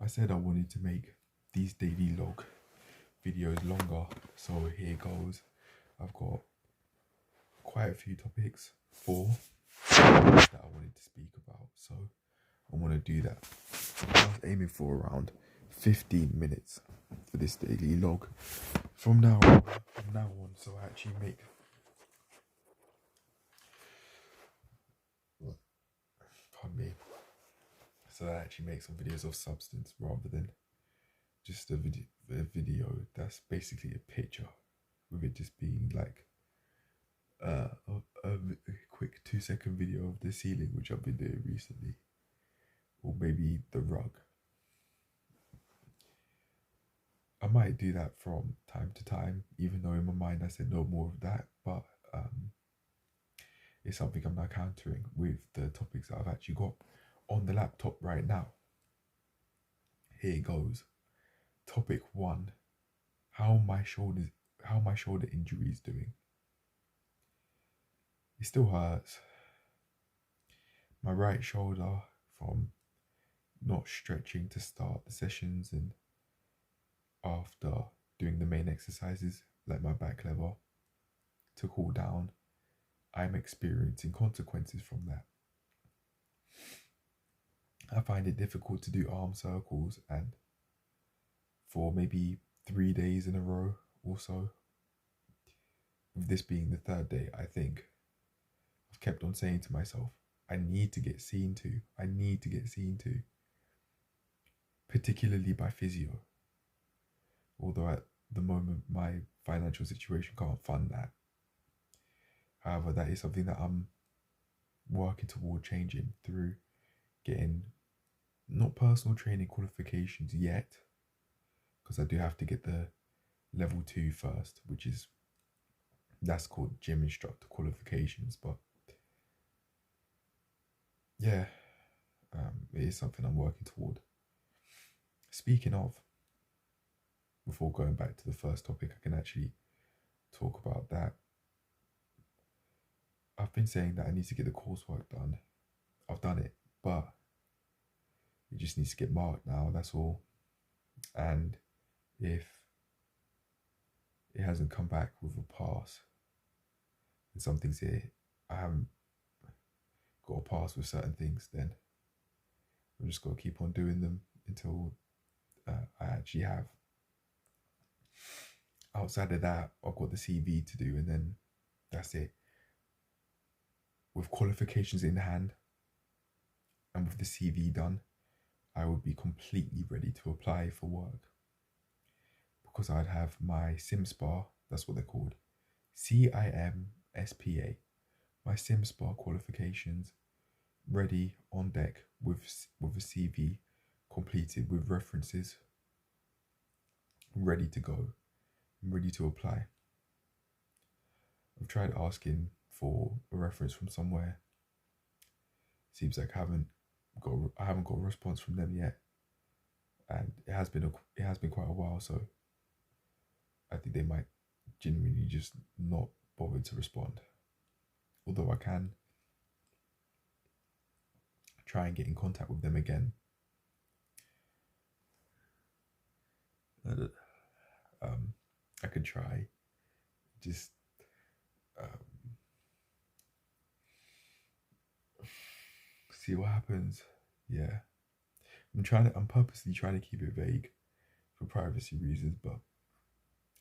I said I wanted to make these daily log videos longer, so here goes. I've got quite a few topics, 4 that I wanted to speak about, so I want to do that. I was aiming for around 15 minutes for this daily log from now on, so I actually make pardon me, so I actually make some videos of substance rather than just a video that's basically a picture, with it just being like a quick 2-second video of the ceiling, which I've been doing recently, or maybe the rug. I might do that from time to time, even though in my mind I said no more of that, but it's something I'm now countering with the topics that I've actually got on the laptop right now. Here it goes. Topic 1: how my shoulder injury is doing. It still hurts. My right shoulder, from not stretching to start the sessions and after doing the main exercises like my back lever to cool down, I'm experiencing consequences from that. I find it difficult to do arm circles, and for maybe 3 days in a row or so, with this being the 3rd day, I think I've kept on saying to myself, I need to get seen to, particularly by physio. Although at the moment my financial situation can't fund that. However, that is something that I'm working toward changing through getting not personal training qualifications yet, because I do have to get the level 2 first, that's called gym instructor qualifications. But yeah, it is something I'm working toward. Speaking of, before going back to the first topic, I can actually talk about that. I've been saying that I need to get the coursework done. I've done it, but it just needs to get marked now, that's all. And if it hasn't come back with a pass, and some things here I haven't got a pass with certain things, then I'm just got to keep on doing them until I actually have. Outside of that, I've got the CV to do, and then that's it. With qualifications in hand and with the CV done, I would be completely ready to apply for work, because I'd have my SimSpa, that's what they're called, CIMSPA, my SimSpa qualifications ready on deck with a CV completed with references, ready to go, ready to apply. I've tried asking for a reference from somewhere. Seems like I haven't got a response from them yet, and it has been quite a while. So I think they might genuinely just not bother to respond. Although I can try and get in contact with them again. I could try, just see what happens. Yeah, I'm purposely trying to keep it vague for privacy reasons, but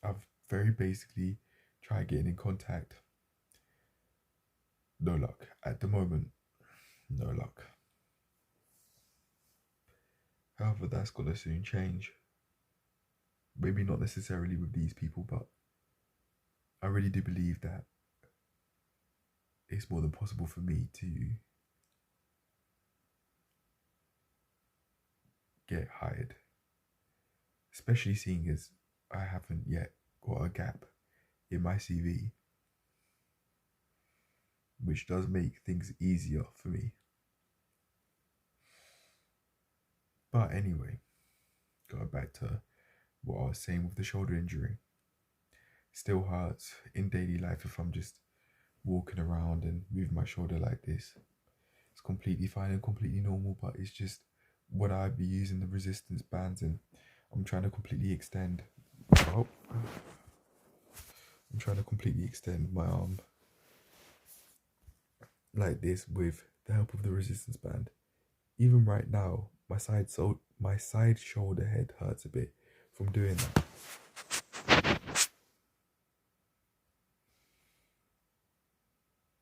I've very basically tried getting in contact. No luck at the moment. No luck. However, that's gonna soon change. Maybe not necessarily with these people, but I really do believe that it's more than possible for me to get hired, especially seeing as I haven't yet got a gap in my CV, which does make things easier for me. But anyway, going back to what I was saying with the shoulder injury, still hurts in daily life if I'm just walking around and moving my shoulder like this. It's completely fine and completely normal, but it's just would I be using the resistance bands, and I'm trying to completely extend. Oh, I'm trying to completely extend my arm like this with the help of the resistance band. Even right now, my side shoulder head hurts a bit from doing that.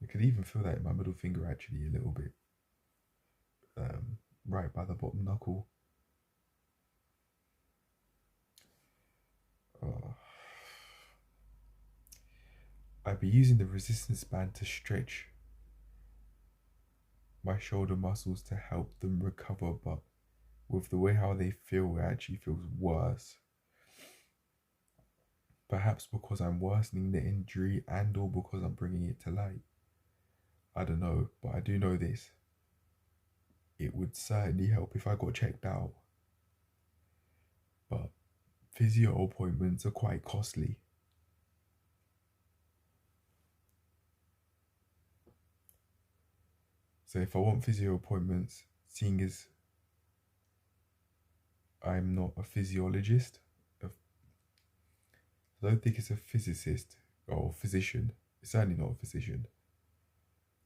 I could even feel that in my middle finger actually a little bit, right by the bottom knuckle. I'd be using the resistance band to stretch my shoulder muscles to help them recover, but with the way how they feel, it actually feels worse. Perhaps because I'm worsening the injury and or because I'm bringing it to light. I don't know, but I do know this. It would certainly help if I got checked out. But physio appointments are quite costly. So if I want physio appointments, seeing as I'm not a physiologist, I don't think it's a physicist or physician. It's certainly not a physician,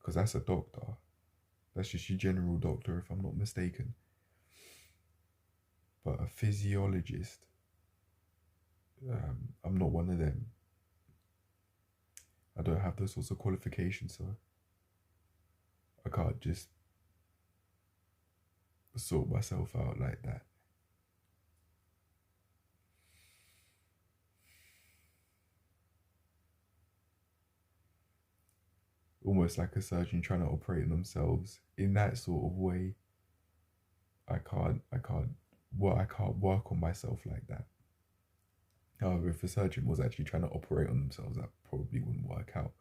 because that's a doctor. That's just your general doctor, if I'm not mistaken. But a physiologist, I'm not one of them. I don't have those sorts of qualifications, so I can't just sort myself out like that. Almost like a surgeon trying to operate on themselves in that sort of way. I can't work on myself like that. However, if a surgeon was actually trying to operate on themselves, that probably wouldn't work out.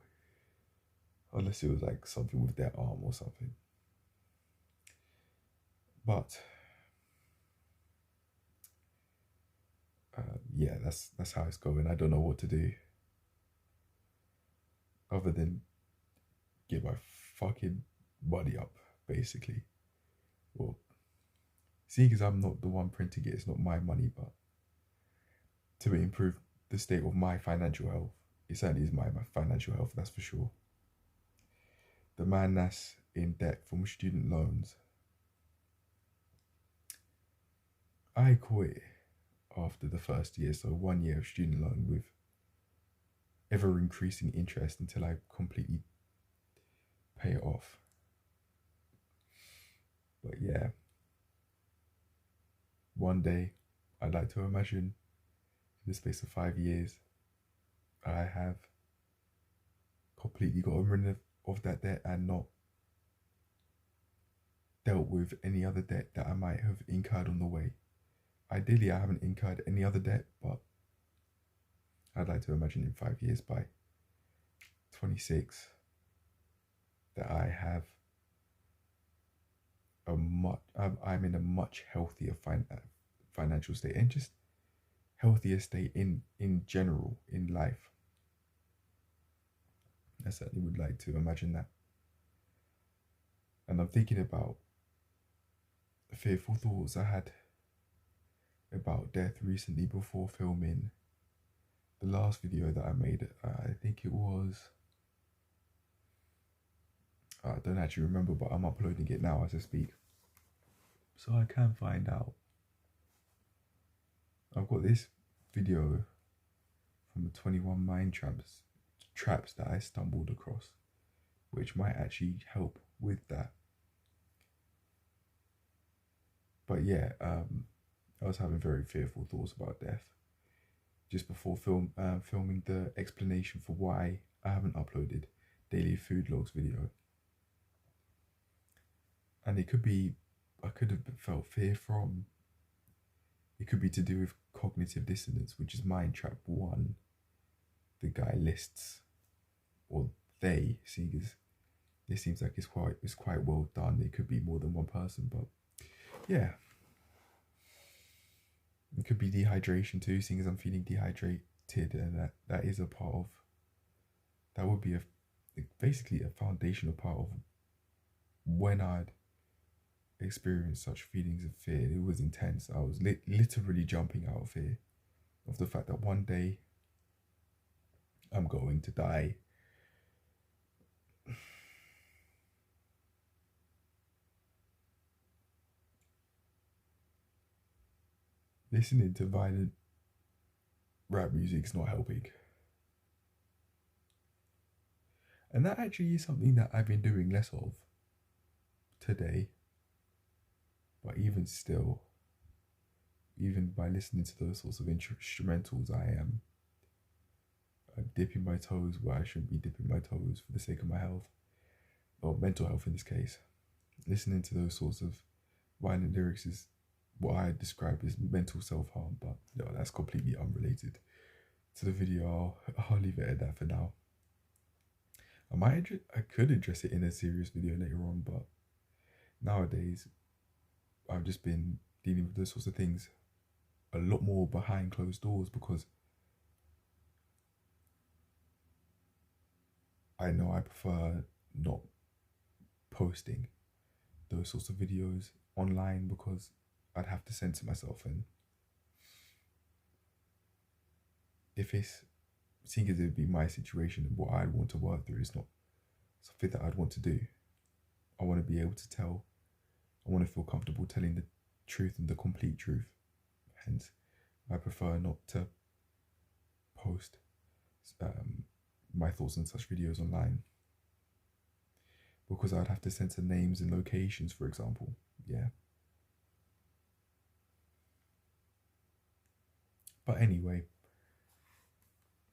Unless it was like something with their arm or something. But yeah, that's how it's going. I don't know what to do other than get my fucking body up, basically. Well, seeing as I'm not the one printing it, it's not my money, but to improve the state of my financial health, it certainly is my financial health, that's for sure. The man that's in debt from student loans, I quit after the first year, so 1 year of student loan with ever increasing interest until I completely pay it off. But yeah, one day I'd like to imagine in the space of 5 years, I have completely gotten rid of that debt and not dealt with any other debt that I might have incurred on the way. Ideally, I haven't incurred any other debt, but I'd like to imagine in 5 years, by 26, that I have I'm in a much healthier financial state, and just healthier state in general in life. I certainly would like to imagine that. And I'm thinking about the fearful thoughts I had about death recently before filming the last video that I made. I think it was, I don't actually remember, but I'm uploading it now as I speak, so I can find out. I've got this video from the 21 mind traps that I stumbled across, which might actually help with that. But yeah, I was having very fearful thoughts about death just before filming the explanation for why I haven't uploaded daily food logs video. And it could be, I could have felt fear from, it could be to do with cognitive dissonance, which is mind trap 1. The guy lists, or they, seeing as it seems like it's quite well done. It could be more than one person, but yeah. It could be dehydration too, seeing as I'm feeling dehydrated, and that is a part of, that would be basically a foundational part of when I'd experienced such feelings of fear. It was intense. I was literally jumping out of fear of the fact that one day I'm going to die. Listening to violent rap music's not helping. And that actually is something that I've been doing less of today. But even still, even by listening to those sorts of instrumentals, I am dipping my toes where I shouldn't be dipping my toes for the sake of my health, or mental health in this case. Listening to those sorts of violent lyrics is what I describe as mental self-harm, but no, that's completely unrelated to the video. I'll leave it at that for now. I could address it in a serious video later on, but nowadays I've just been dealing with those sorts of things a lot more behind closed doors, because I know I prefer not posting those sorts of videos online, because I'd have to censor myself, and if it's seeing as it would be my situation and what I'd want to work through, is not something that I'd want to do. I want to be able to tell, I want to feel comfortable telling the truth and the complete truth. Hence, I prefer not to post my thoughts on such videos online, because I'd have to censor names and locations, for example. Yeah. But anyway,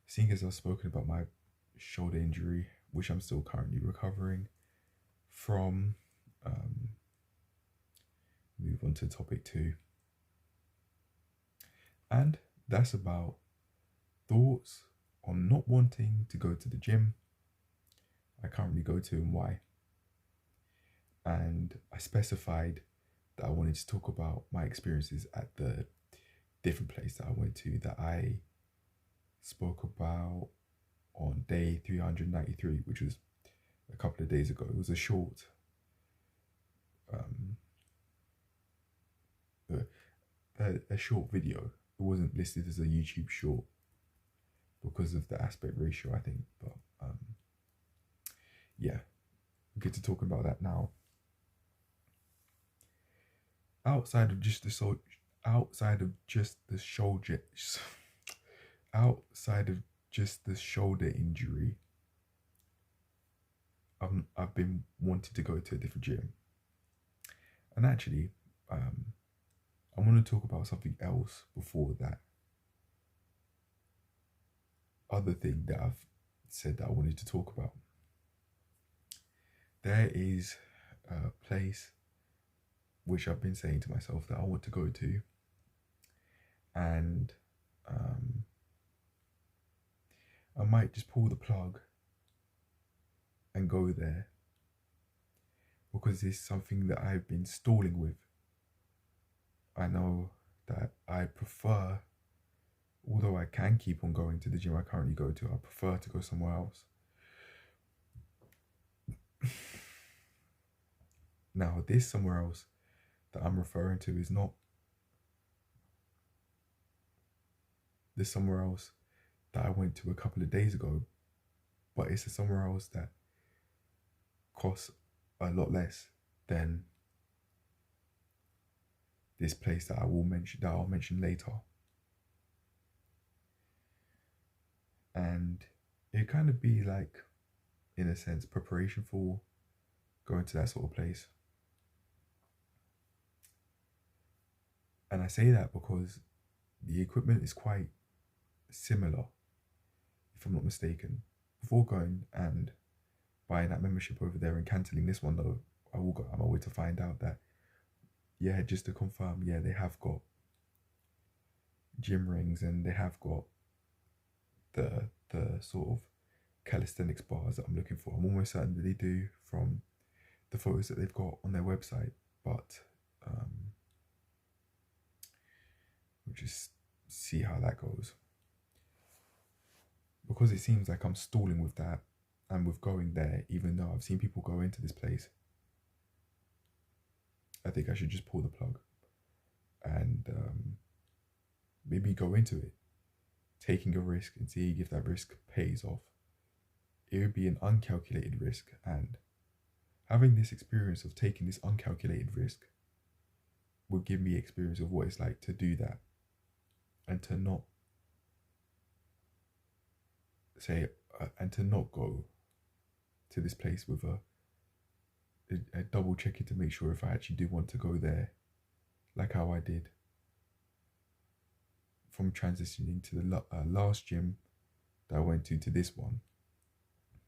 seeing as I've spoken about my shoulder injury, which I'm still currently recovering from, move on to topic 2. And that's about thoughts on not wanting to go to the gym I currently go to and why. And I specified that I wanted to talk about my experiences at the different place that I went to, that I spoke about on day 393, which was a couple of days ago. It was a short a short video. It wasn't listed as a YouTube short because of the aspect ratio, I think. But yeah, we'll get to talking about that now. Outside of just the shoulder injury, I've been wanting to go to a different gym. And actually, I want to talk about something else before that other thing that I've said that I wanted to talk about. There is a place which I've been saying to myself that I want to go to, and I might just pull the plug and go there, because it's something that I've been stalling with. I know that I prefer, although I can keep on going to the gym I currently go to, I prefer to go somewhere else. Now, this somewhere else that I'm referring to is not this somewhere else that I went to a couple of days ago, but it's a somewhere else that costs a lot less than this place that I'll mention later. And it kind of be like, in a sense, preparation for going to that sort of place. And I say that because the equipment is quite similar, if I'm not mistaken. Before going and buying that membership over there and cancelling this one, though, I will go on my way to find out that, yeah, just to confirm, yeah, they have got gym rings and they have got the sort of calisthenics bars that I'm looking for. I'm almost certain that they do from the photos that they've got on their website, but we'll just see how that goes, because it seems like I'm stalling with that and with going there, even though I've seen people go into this place I think I should just pull the plug and maybe go into it, taking a risk and seeing if that risk pays off. It would be an uncalculated risk, and having this experience of taking this uncalculated risk would give me experience of what it's like to do that and to not say and to not go to this place with a double checking to make sure if I actually do want to go there, like how I did from transitioning to the last gym that I went to this one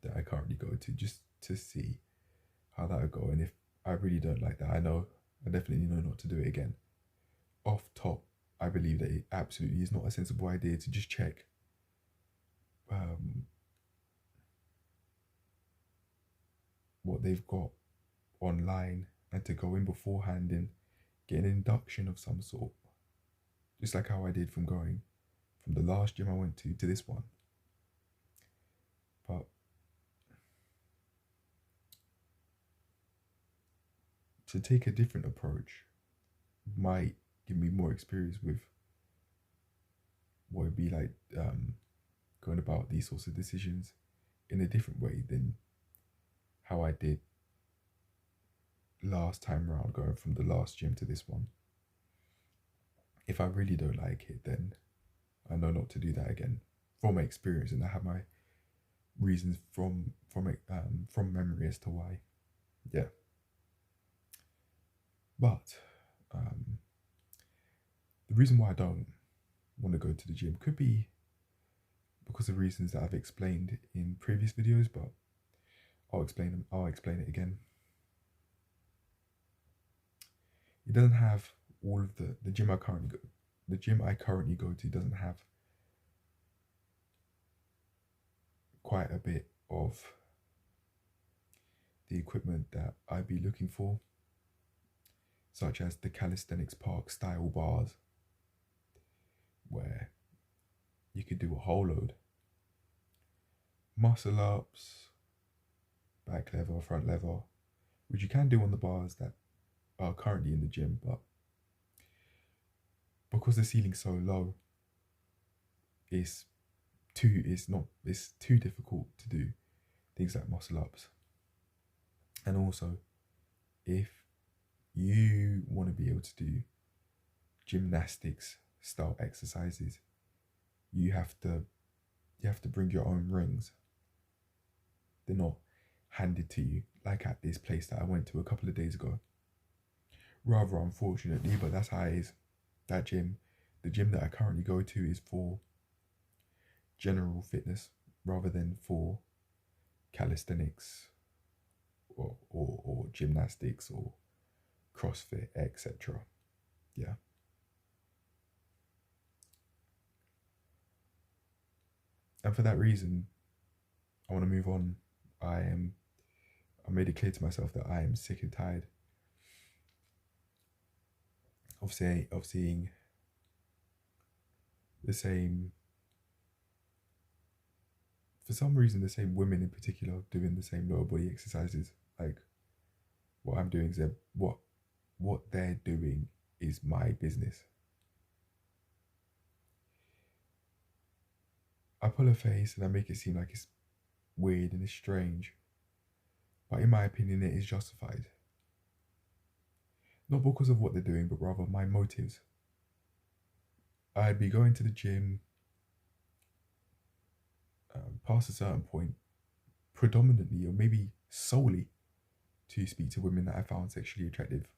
that I currently go to, just to see how that would go. And if I really don't like that, I definitely know not to do it again. Off top, I believe that it absolutely is not a sensible idea to just check what they've got online and to go in beforehand and get an induction of some sort, just like how I did from going from the last gym I went to this one. But to take a different approach might give me more experience with what it'd be like going about these sorts of decisions in a different way than how I did last time around, going from the last gym to this one. If I really don't like it, then I know not to do that again from my experience, and I have my reasons from memory as to why. Yeah. But the reason why I don't want to go to the gym could be because of reasons that I've explained in previous videos, but I'll explain it again. It doesn't have all of the gym I currently go to doesn't have quite a bit of the equipment that I'd be looking for, such as the Calisthenics Park style bars, where you could do a whole load. Muscle ups, back lever, front lever, which you can do on the bars that are currently in the gym, but because the ceiling's so low, it's too difficult to do things like muscle ups. And also, if you want to be able to do gymnastics style exercises, you have to bring your own rings. They're not handed to you like at this place that I went to a couple of days ago. Rather unfortunately, but that's how it is. The gym that I currently go to is for general fitness rather than for calisthenics or gymnastics or CrossFit, etc. Yeah. And for that reason, I want to move on. I made it clear to myself that I am sick and tired of seeing the same, for some reason, the same women in particular doing the same lower body exercises. Like, what I'm doing is what they're doing is my business. I pull a face and I make it seem like it's weird and it's strange, but in my opinion, it is justified. Not because of what they're doing, but rather my motives. I'd be going to the gym past a certain point, predominantly or maybe solely to speak to women that I found sexually attractive.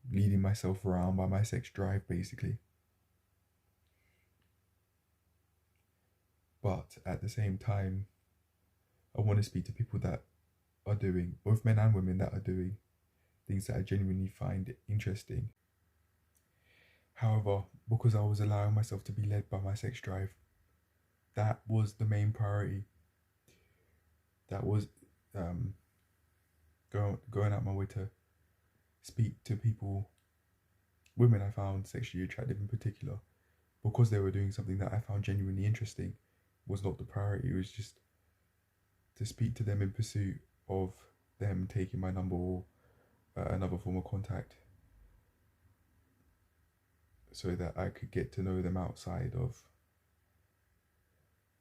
Leading myself around by my sex drive, basically. But at the same time, I want to speak to people that are doing, both men and women that are doing things that I genuinely find interesting. However, because I was allowing myself to be led by my sex drive, that was the main priority. That was going out my way to speak to people, women I found sexually attractive in particular, because they were doing something that I found genuinely interesting, was not the priority. It was just to speak to them in pursuit of them taking my number or another form of contact so that I could get to know them outside of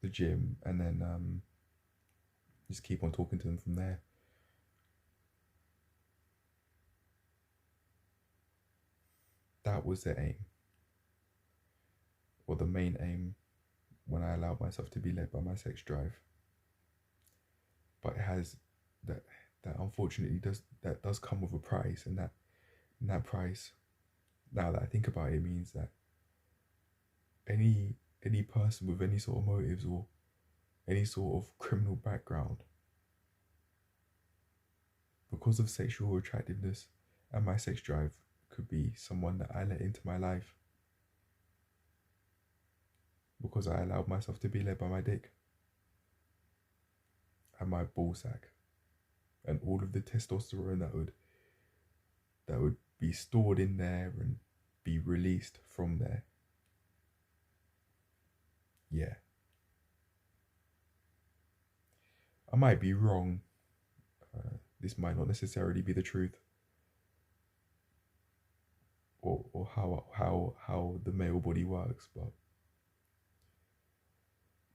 the gym, and then just keep on talking to them from there. That was the aim, or the main aim, when I allowed myself to be led by my sex drive. But it has that unfortunately does come with a price, and that price, now that I think about it, means that any person with any sort of motives or any sort of criminal background, because of sexual attractiveness and my sex drive, could be someone that I let into my life because I allowed myself to be led by my dick and my ballsack and all of the testosterone that would be stored in there and be released from there. Yeah. I might be wrong. This might not necessarily be the truth, or how the male body works, but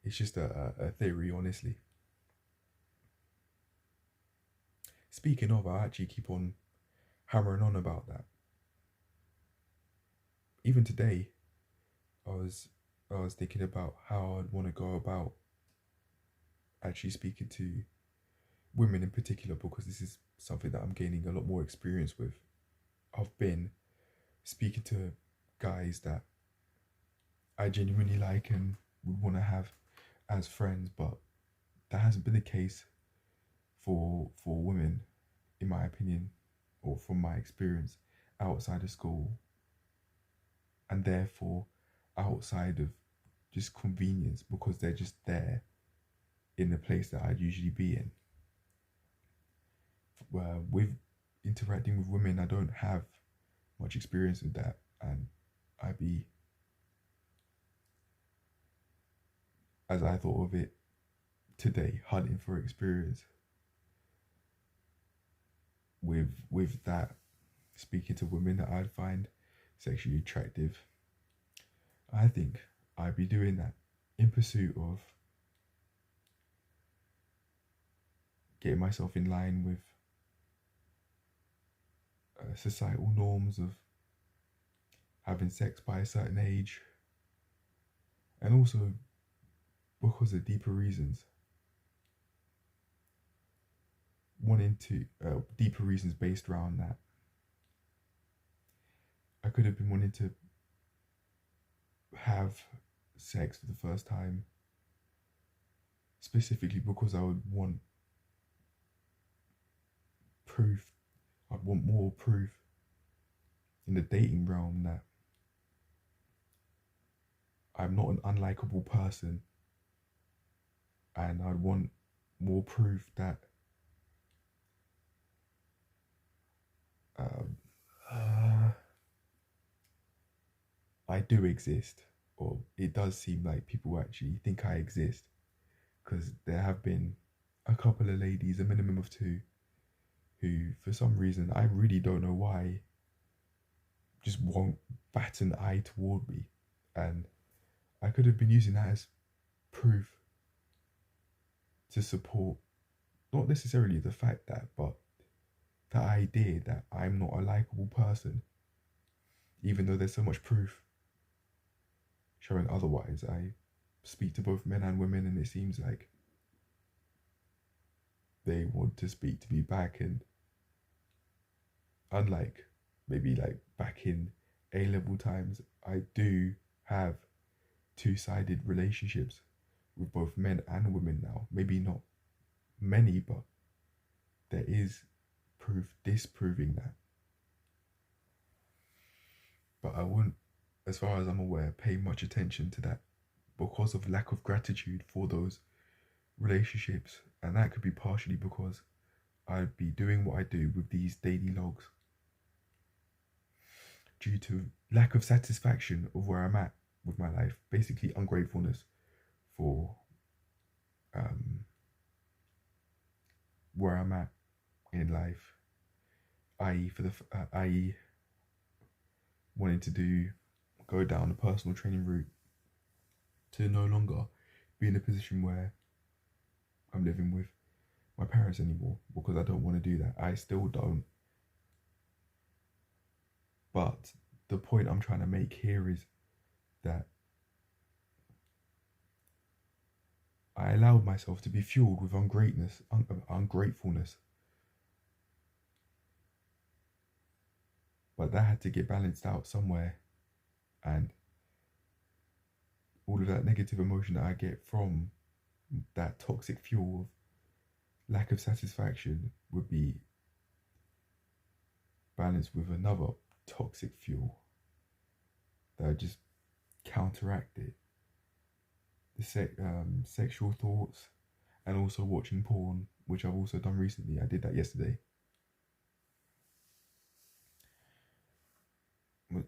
it's just a theory, honestly. Speaking of, I actually keep on hammering on about that. Even today, I was thinking about how I'd want to go about actually speaking to women in particular, because this is something that I'm gaining a lot more experience with. I've been speaking to guys that I genuinely like and would want to have as friends, but that hasn't been the case for women, in my opinion, or from my experience outside of school, and therefore outside of just convenience, because they're just there in the place that I'd usually be in. With interacting with women, I don't have much experience with that, and I'd be, as I thought of it today, hunting for experience with that, speaking to women that I'd find sexually attractive. I think I'd be doing that in pursuit of getting myself in line with societal norms of having sex by a certain age, and also because of deeper reasons, wanting to deeper reasons based around that. I could have been wanting to have sex for the first time specifically because I would want proof. I'd want more proof in the dating realm that I'm not an unlikable person, and I'd want more proof that I do exist, or it does seem like people actually think I exist, because there have been a couple of ladies, a minimum of two, who for some reason, I really don't know why, just won't bat an eye toward me, and I could have been using that as proof to support not necessarily the fact that, but the idea that I'm not a likable person, even though there's so much proof showing otherwise. I speak to both men and women, and it seems like they want to speak to me back, and unlike maybe like back in A-level times, I do have two-sided relationships with both men and women now. Maybe not many, but there is proof disproving that. But I wouldn't, as far as I'm aware, pay much attention to that because of lack of gratitude for those relationships. And that could be partially because I'd be doing what I do with these daily logs due to lack of satisfaction of where I'm at with my life. Basically, ungratefulness for where I'm at in life, i.e., i.e., wanting to go down the personal training route, to no longer be in a position where I'm living with my parents anymore, because I don't want to do that. I still don't. But the point I'm trying to make here is that I allowed myself to be fueled with ungratefulness. But that had to get balanced out somewhere. And all of that negative emotion that I get from that toxic fuel of lack of satisfaction would be balanced with another toxic fuel that would just counteract it. The sexual thoughts, and also watching porn, which I've also done recently. I did that yesterday.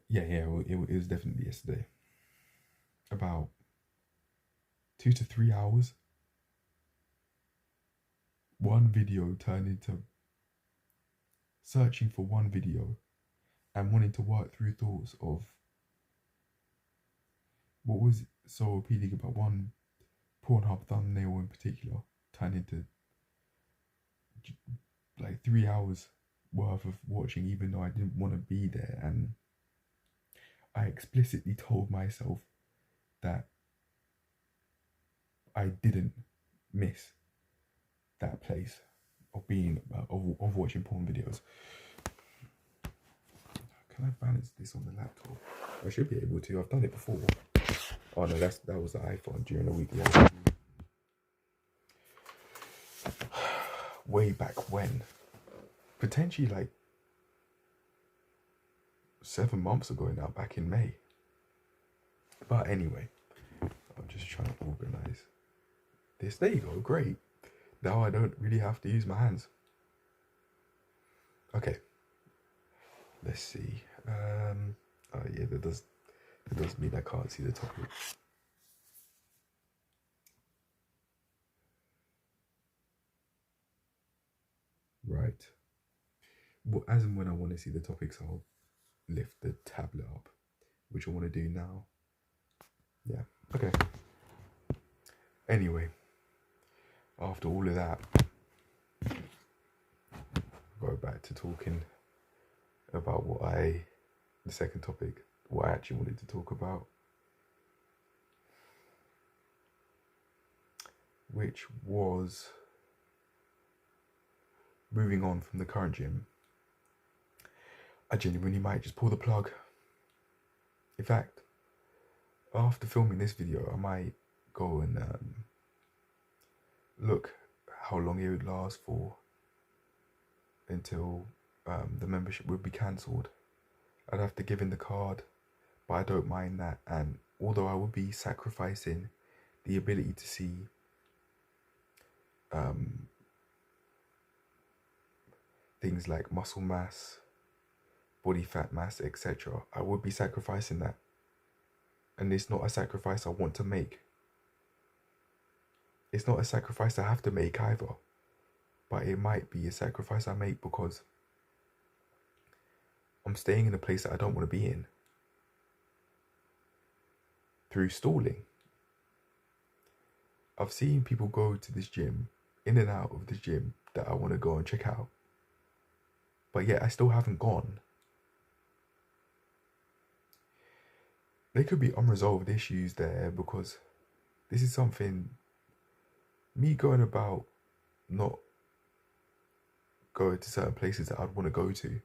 Yeah, it was definitely yesterday. About 2 to 3 hours. One video turned into searching for one video and wanting to work through thoughts of what was so appealing about one Pornhub thumbnail in particular, turned into like 3 hours worth of watching, even though I didn't want to be there. And I explicitly told myself that I didn't miss that place of being of watching porn videos. Can I balance this on the laptop? I should be able to. I've done it before. Oh no, that was the iPhone during the week. Yeah. Way back when, potentially like 7 months ago now, back in May. But anyway, I'm just trying to organize this. There you go, great. Now I don't really have to use my hands. Okay, let's see. Oh yeah, that does mean I can't see the topic. Right. Well, as and when I want to see the topics, I'll lift the tablet up, which I want to do now. Yeah, okay. Anyway, after all of that, go back to talking about the second topic, what I actually wanted to talk about, which was moving on from the current gym. I genuinely might just pull the plug. In fact, after filming this video, I might go and look how long it would last for until the membership would be cancelled. I'd have to give in the card, but I don't mind that. And although I would be sacrificing the ability to see things like muscle mass, body fat mass, etc., I would be sacrificing that. And it's not a sacrifice I want to make. It's not a sacrifice I have to make either. But it might be a sacrifice I make because I'm staying in a place that I don't want to be in through stalling. I've seen people go to this gym, in and out of this gym, that I want to go and check out. But yet I still haven't gone. There could be unresolved issues there, because this is something, me going about not going to certain places that I'd want to go to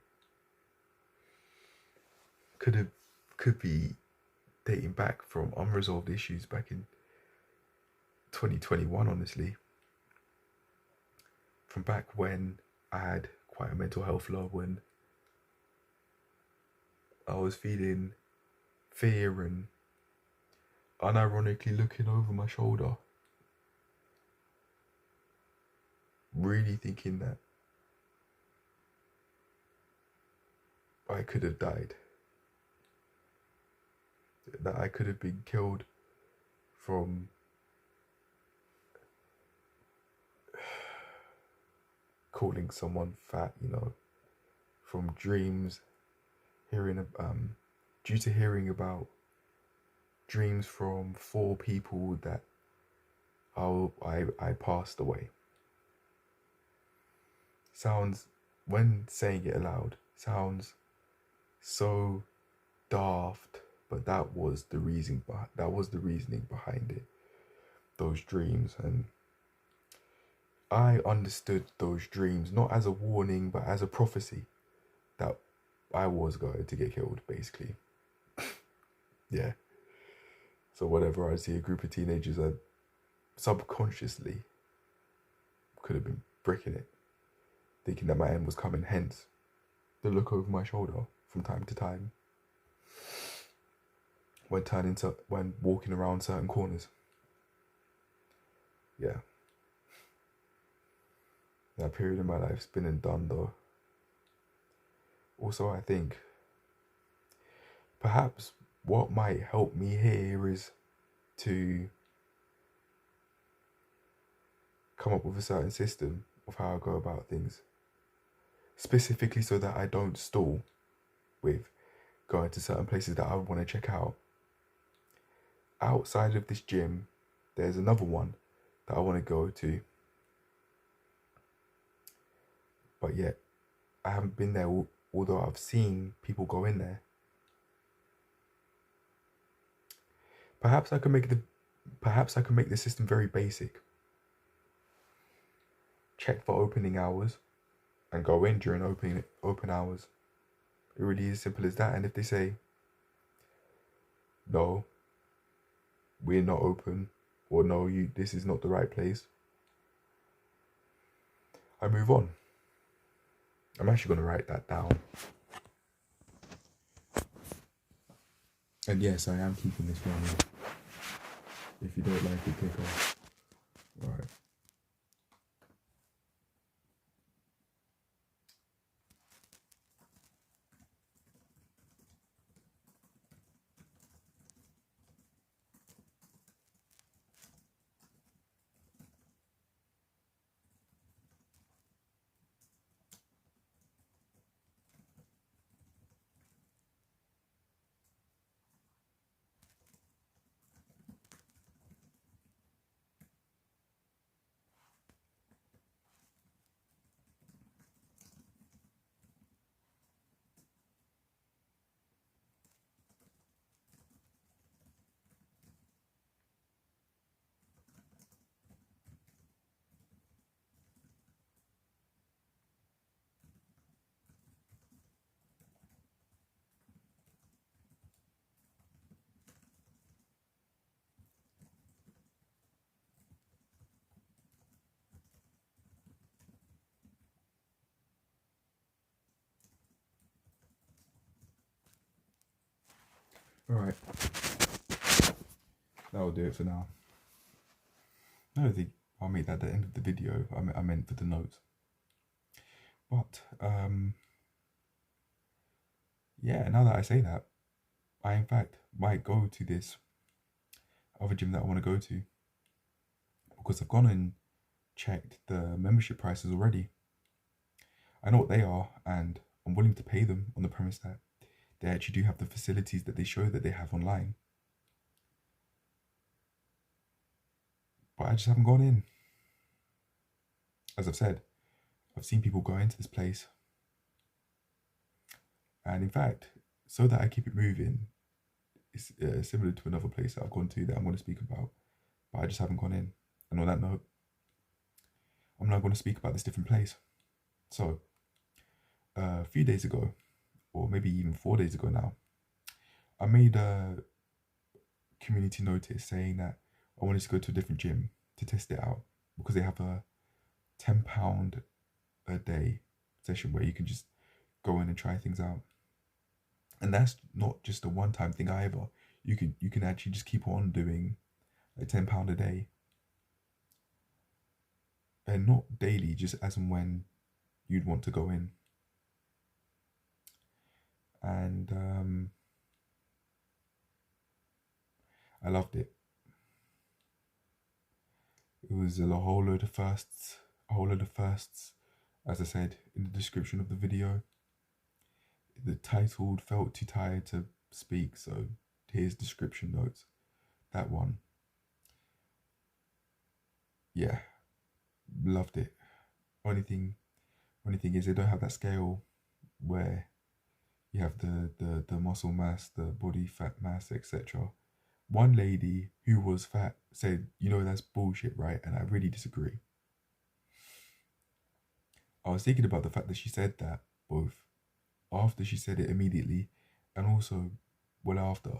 could be dating back from unresolved issues back in 2021, honestly. From back when I had quite a mental health low, when I was feeling fear and unironically looking over my shoulder, really thinking that I could have died, that I could have been killed from calling someone fat, from dreams, due to hearing about dreams from 4 people that I passed away. Sounds, when saying it aloud, sounds so daft, but that was the reasoning behind it. Those dreams, and I understood those dreams not as a warning, but as a prophecy that I was going to get killed, basically. Yeah. So whenever I see a group of teenagers, I subconsciously could have been bricking it, thinking that my end was coming. Hence, the look over my shoulder from time to time when walking around certain corners. Yeah. That period in my life's been and done though. Also, I think perhaps what might help me here is to come up with a certain system of how I go about things. Specifically so that I don't stall with going to certain places that I want to check out. Outside of this gym, there's another one that I want to go to. But yet, I haven't been there, although I've seen people go in there. Perhaps I can make the system very basic. Check for opening hours and go in during open hours. It really is simple as that. And if they say, no, we're not open, or no, this is not the right place, I move on. I'm actually going to write that down. And yes, I am keeping this running. If you don't like it, click off. Alright. Alright. That'll do it for now. I don't think I'll make that the end of the video. I meant for the notes. But, yeah, now that I say that, I in fact might go to this other gym that I want to go to, because I've gone and checked the membership prices already. I know what they are, and I'm willing to pay them on the premise that they actually do have the facilities that they show that they have online. But I just haven't gone in. As I've said, I've seen people go into this place. And in fact, so that I keep it moving, it's similar to another place that I've gone to that I'm going to speak about, but I just haven't gone in. And on that note, I'm now going to speak about this different place. So, a few days ago, or maybe even 4 days ago now, I made a community notice saying that I wanted to go to a different gym to test it out, because they have a £10 a day session where you can just go in and try things out. And that's not just a one-time thing either. You can actually just keep on doing a £10 a day, and not daily, just as and when you'd want to go in. And I loved it. It was a whole load of firsts, As I said in the description of the video, the titled "Felt Too Tired to Speak," so here's description notes. That one, yeah, loved it. Only thing is they don't have that scale where you have the muscle mass, the body fat mass, etc. One lady who was fat said, that's bullshit, right? And I really disagree. I was thinking about the fact that she said that both after she said it immediately and also well after.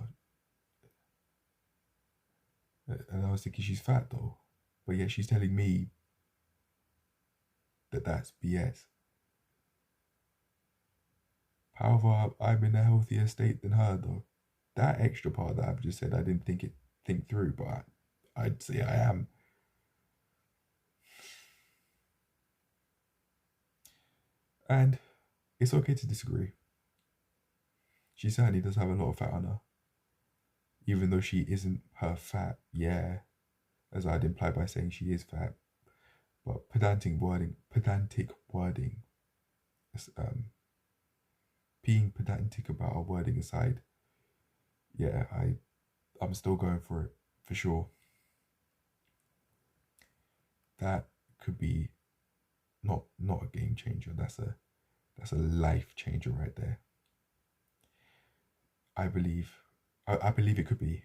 And I was thinking she's fat though, but yet she's telling me that that's BS. However, I'm in a healthier state than her though. That extra part that I've just said, I didn't think through, but I'd say I am. And it's okay to disagree. She certainly does have a lot of fat on her. Even though she isn't her fat, yeah, as I'd imply by saying she is fat. But pedantic wording, um, being pedantic about our wording aside, yeah, I'm still going for it, for sure. That could be not a game changer. That's a life changer right there. I believe it could be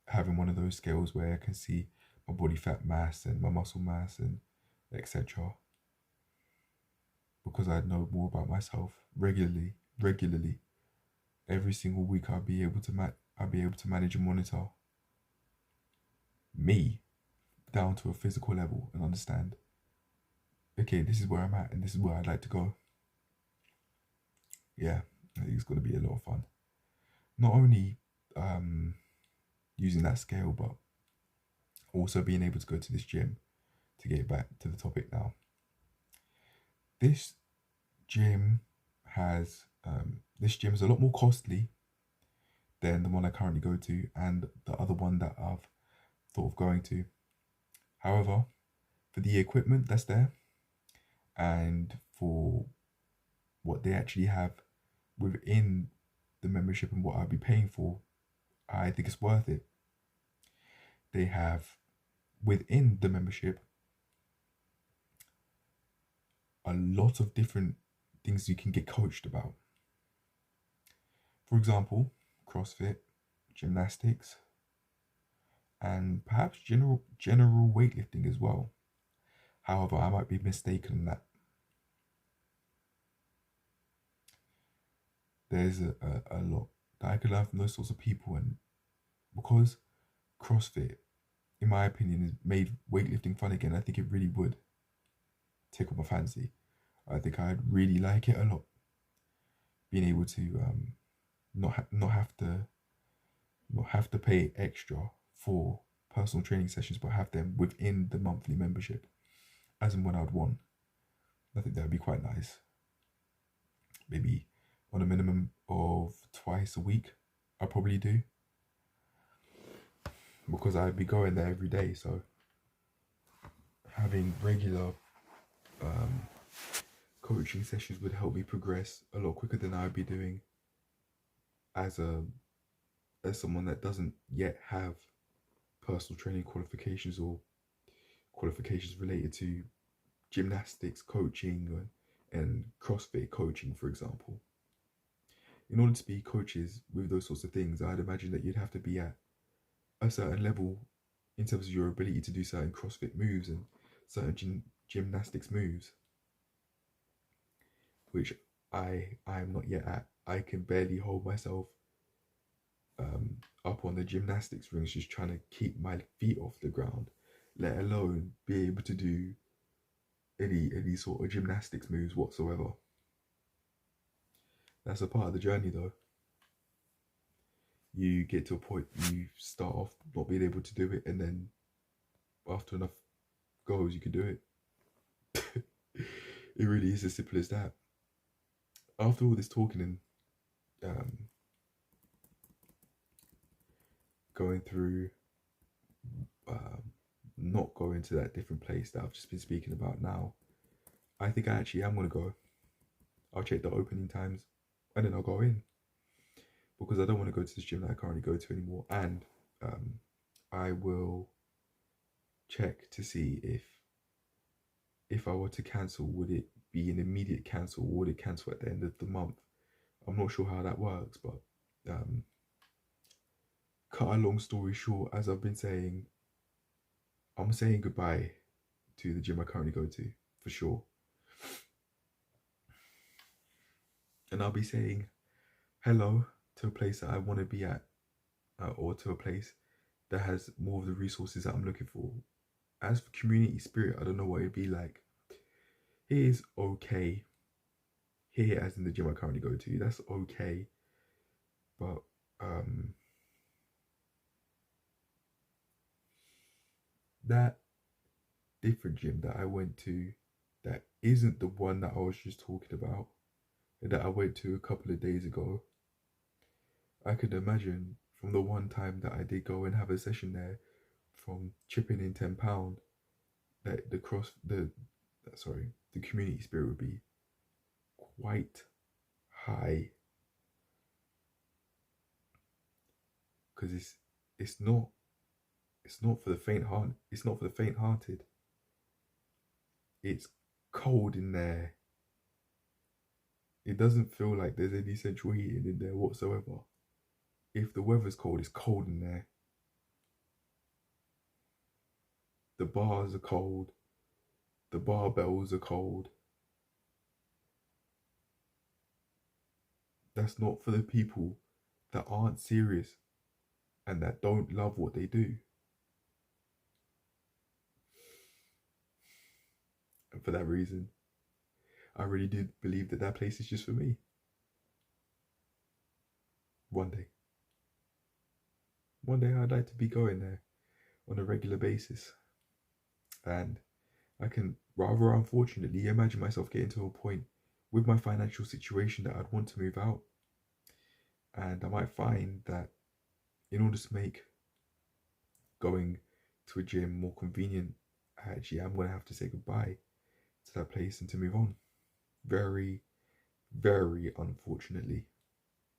having one of those scales where I can see my body fat mass and my muscle mass and etc. Because I'd know more about myself regularly. Every single week I'll be able to manage and monitor me down to a physical level and understand, okay, this is where I'm at and this is where I'd like to go. Yeah, I think it's going to be a lot of fun. Not only using that scale, but also being able to go to this gym. To get back to the topic now, this gym this gym is a lot more costly than the one I currently go to and the other one that I've thought of going to. However, for the equipment that's there and for what they actually have within the membership and what I'll be paying for, I think it's worth it. They have within the membership a lot of different things you can get coached about. For example, CrossFit, gymnastics, and perhaps general weightlifting as well. However, I might be mistaken on that. There's a lot that I could learn from those sorts of people, and because CrossFit, in my opinion, has made weightlifting fun again, I think it really would tickle my fancy. I think I'd really like it a lot. Being able to not have to pay extra for personal training sessions, but have them within the monthly membership, as and when I'd want. I think that would be quite nice. Maybe on a minimum of twice a week, I probably do, because I'd be going there every day. So having regular coaching sessions would help me progress a lot quicker than I'd be doing as someone that doesn't yet have personal training qualifications or qualifications related to gymnastics coaching and CrossFit coaching, for example. In order to be coaches with those sorts of things, I'd imagine that you'd have to be at a certain level in terms of your ability to do certain CrossFit moves and certain gymnastics moves, which I'm not yet at. I can barely hold myself up on the gymnastics rings, just trying to keep my feet off the ground, let alone be able to do any sort of gymnastics moves whatsoever. That's a part of the journey though. You get to a point, you start off not being able to do it, and then after enough goes, you can do it. It really is as simple as that. After all this talking and going through not going to that different place that I've just been speaking about now, I think I actually am gonna go. I'll check the opening times and then I'll go in because I don't want to go to this gym that I currently go to anymore. And um, I will check to see if I were to cancel, would it be an immediate cancel or would it cancel at the end of the month? I'm not sure how that works, but um, cut a long story short, as I've been saying, I'm saying goodbye to the gym I currently go to for sure. And I'll be saying hello to a place that I want to be at, or to a place that has more of the resources that I'm looking for. As for community spirit, I don't know what it'd be like. It is okay. Here, as in the gym I currently go to, that's okay. But that different gym that I went to, that isn't the one that I was just talking about, that I went to a couple of days ago, I could imagine from the one time that I did go and have a session there, from chipping in £10, that the community spirit would be quite high, because it's not for the faint heart. It's not for the faint-hearted. It's cold in there. It doesn't feel like there's any central heating in there whatsoever. If the weather's cold, it's cold in there. The bars are cold. The barbells are cold. That's not for the people that aren't serious and that don't love what they do. And for that reason, I really do believe that place is just for me. One day. One day I'd like to be going there on a regular basis. And I can rather unfortunately imagine myself getting to a point with my financial situation that I'd want to move out. And I might find that in order to make going to a gym more convenient, actually I'm going to have to say goodbye to that place and to move on. Very, very unfortunately,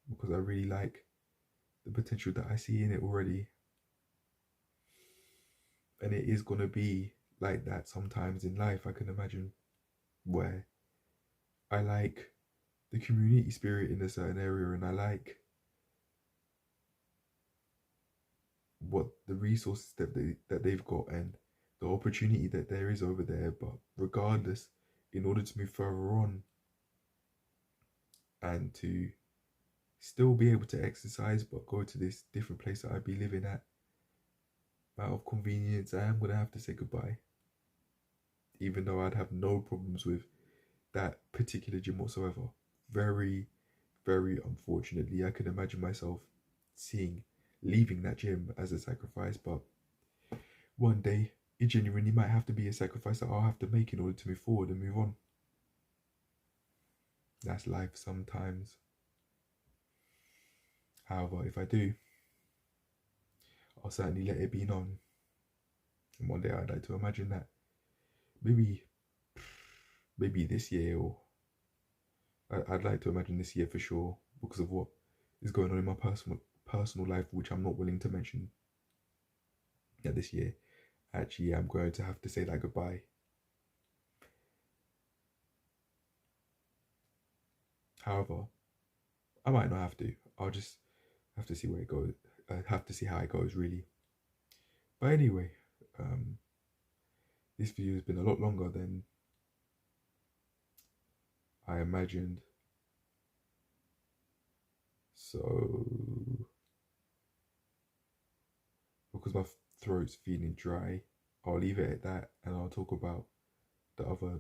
because I really like the potential that I see in it already. And it is going to be like that sometimes in life, I can imagine, where I like the community spirit in a certain area and I like what the resources that they've got and the opportunity that there is over there. But regardless, in order to move further on and to still be able to exercise but go to this different place that I'd be living at, out of convenience, I am going to have to say goodbye. Even though I'd have no problems with that particular gym whatsoever. Very, very unfortunately, I can imagine myself leaving that gym as a sacrifice, but one day it genuinely might have to be a sacrifice that I'll have to make in order to move forward and move on. That's life sometimes. However, if I do, I'll certainly let it be known. And one day I'd like to imagine that maybe this year, or I'd like to imagine this year for sure, because of what is going on in my personal life, which I'm not willing to mention. That this year, actually, I'm going to have to say that goodbye. However, I might not have to. I'll just have to see where it goes. I have to see how it goes, really. But anyway, this video has been a lot longer than I imagined. So, because my throat's feeling dry, I'll leave it at that and I'll talk about the other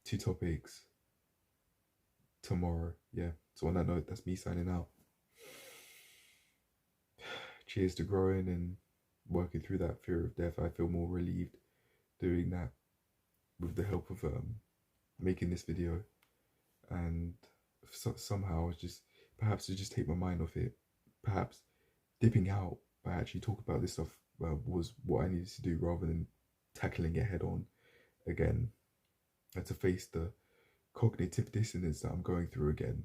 two topics tomorrow. Yeah, so on that note, that's me signing out. Cheers to growing and working through that fear of death. I feel more relieved doing that with the help of making this video, and somehow it's just perhaps to just take my mind off it. Perhaps dipping out by actually talk about this stuff was what I needed to do rather than tackling it head on again. and to face the cognitive dissonance that I'm going through again.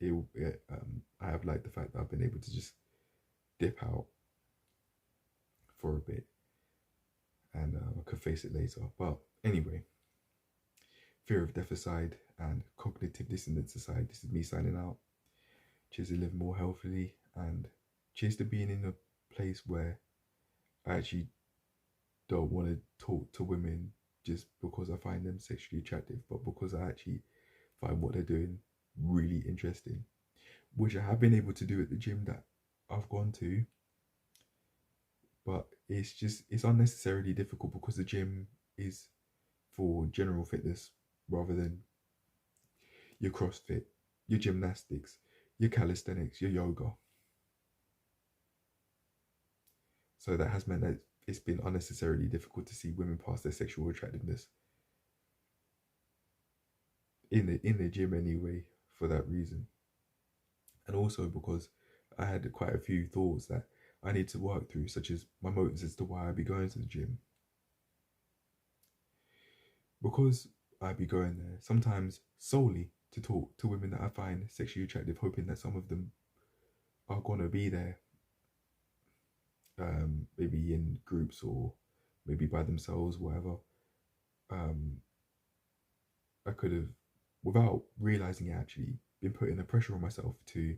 I have liked the fact that I've been able to just dip out for a bit, and I could face it later. But anyway, fear of death aside and cognitive dissonance aside, this is me signing out. Cheers to live more healthily, and cheers to being in a place where I actually don't want to talk to women just because I find them sexually attractive, but because I actually find what they're doing really interesting, which I have been able to do at the gym that I've gone to. But it's unnecessarily difficult because the gym is for general fitness rather than your CrossFit, your gymnastics, your calisthenics, your yoga. So that has meant that it's been unnecessarily difficult to see women past their sexual attractiveness in the gym anyway, for that reason. And also because I had quite a few thoughts that I need to work through, such as my motives as to why I'd be going to the gym. Because I'd be going there sometimes solely to talk to women that I find sexually attractive, hoping that some of them are gonna be there, maybe in groups or maybe by themselves, whatever. I could have, without realizing it, actually been putting the pressure on myself to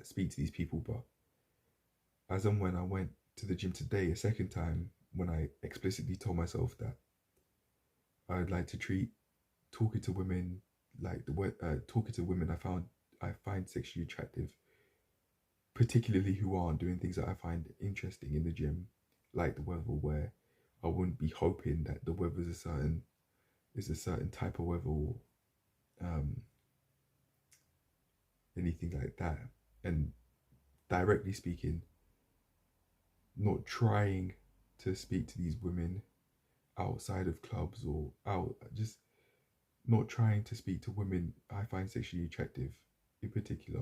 speak to these people. But as and when I went to the gym today a second time, when I explicitly told myself that I'd like to treat talking to women like the way talking to women I find sexually attractive, particularly who aren't doing things that I find interesting in the gym, like the weather, where I wouldn't be hoping that the weather's a certain type of weather, or anything like that. And directly speaking, not trying to speak to these women outside of clubs or out, just not trying to speak to women I find sexually attractive in particular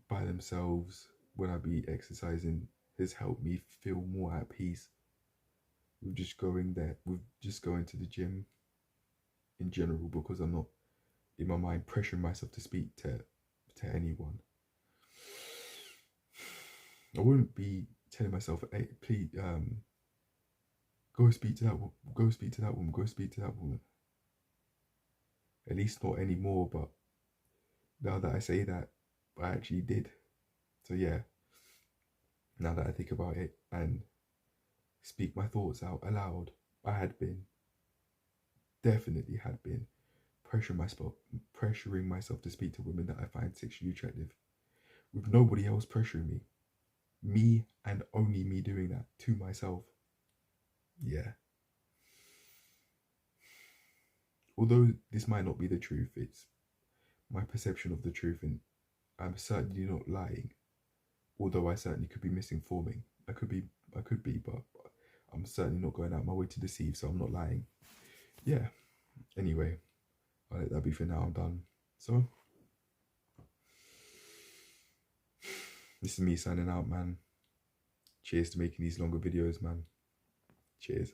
by themselves when I be exercising has helped me feel more at peace with just going there, with just going to the gym in general, because I'm not in my mind pressuring myself to speak to anyone. I wouldn't be telling myself, hey, please, go speak to that woman, go speak to that woman, go speak to that woman. At least not anymore, but now that I say that, I actually did. So yeah, now that I think about it and speak my thoughts out aloud, I had been, definitely had been, pressuring myself to speak to women that I find sexually attractive, with nobody else pressuring me. Me and only me doing that to myself. Yeah. Although this might not be the truth, it's my perception of the truth, and I'm certainly not lying. Although I certainly could be misinforming. I could be, but I'm certainly not going out my way to deceive, so I'm not lying. Yeah. Anyway, I'll let that be for now. I'm done. So, this is me signing out, man. Cheers to making these longer videos, man. Cheers.